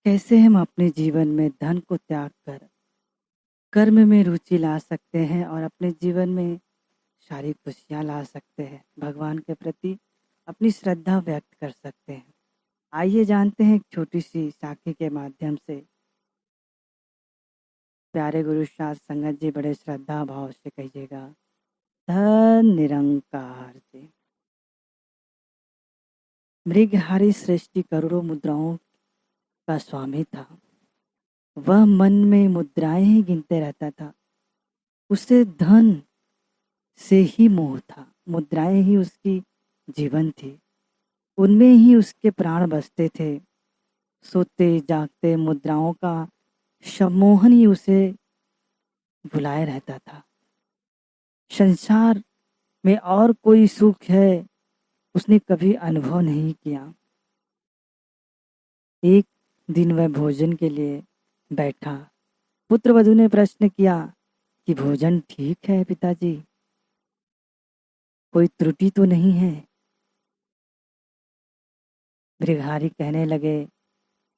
कैसे हम अपने जीवन में धन को त्याग कर कर्म में रुचि ला सकते हैं और अपने जीवन में सारी खुशियाँ ला सकते हैं, भगवान के प्रति अपनी श्रद्धा व्यक्त कर सकते हैं। आइए जानते हैं एक छोटी सी साखी के माध्यम से। प्यारे गुरु साध संगत जी, बड़े श्रद्धा भाव से कहिएगा, धन निरंकार जी। मृगहारी सृष्टि करोड़ों मुद्राओं का स्वामी था। वह मन में मुद्राएं ही गिनते रहता था। उसे धन से ही मोह था। मुद्राएं ही उसकी जीवन थी, उनमें ही उसके प्राण बसते थे। सोते जागते मुद्राओं का सम्मोहन ही उसे भुलाए रहता था। संसार में और कोई सुख है उसने कभी अनुभव नहीं किया। एक दिन वह भोजन के लिए बैठा। पुत्र वधू ने प्रश्न किया कि भोजन ठीक है पिताजी, कोई त्रुटि तो नहीं है? मृगहारी कहने लगे,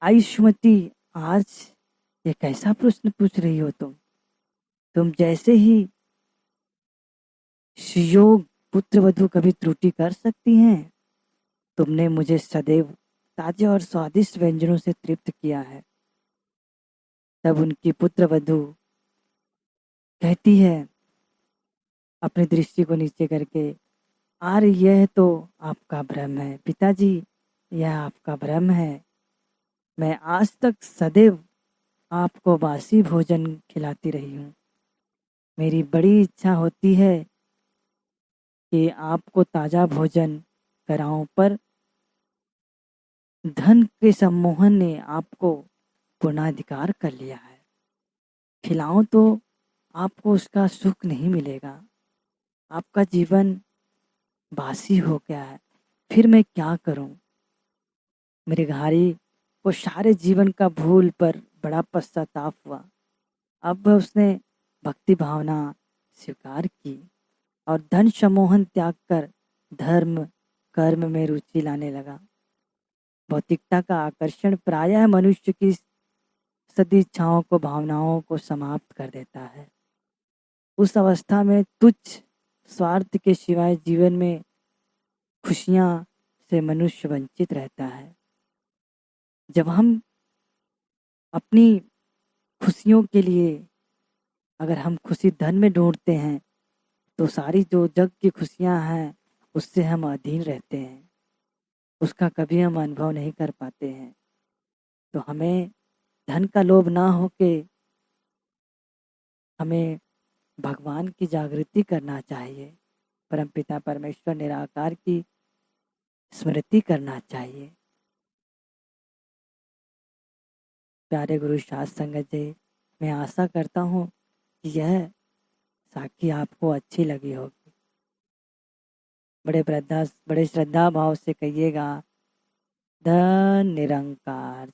आयुष्मती, आज ये कैसा प्रश्न पूछ रही हो तुम जैसे ही सुयोग पुत्र वधू कभी त्रुटि कर सकती हैं? तुमने मुझे सदैव ताजे और स्वादिष्ट व्यंजनों से तृप्त किया है। तब उनकी पुत्र वधू कहती है अपनी दृष्टि को नीचे करके, आर यह तो आपका भ्रम है पिताजी, यह आपका भ्रम है। मैं आज तक सदैव आपको बासी भोजन खिलाती रही हूँ। मेरी बड़ी इच्छा होती है कि आपको ताजा भोजन कराऊं, पर धन के सम्मोहन ने आपको पूर्णाधिकार कर लिया है। खिलाऊं तो आपको उसका सुख नहीं मिलेगा। आपका जीवन बासी हो गया है, फिर मैं क्या करूं? मृगहारी को सारे जीवन का भूल पर बड़ा पश्चाताप हुआ। अब उसने भक्ति भावना स्वीकार की और धन सम्मोहन त्याग कर धर्म कर्म में रुचि लाने लगा। भौतिकता का आकर्षण प्रायः मनुष्य की सदिच्छाओं को, भावनाओं को समाप्त कर देता है। उस अवस्था में तुच्छ स्वार्थ के सिवाय जीवन में खुशियां से मनुष्य वंचित रहता है। जब हम अपनी खुशियों के लिए अगर हम खुशी धन में ढूंढते हैं तो सारी जो जग की खुशियां हैं उससे हम अधीन रहते हैं, उसका कभी हम अनुभव नहीं कर पाते हैं। तो हमें धन का लोभ ना होके हमें भगवान की जागृति करना चाहिए, परमपिता परमेश्वर निराकार की स्मृति करना चाहिए। प्यारे गुरु साध संगत जी, मैं आशा करता हूँ कि यह साखी आपको अच्छी लगी होगी। बड़े श्रद्धा भाव से कहिएगा, धन निरंकार।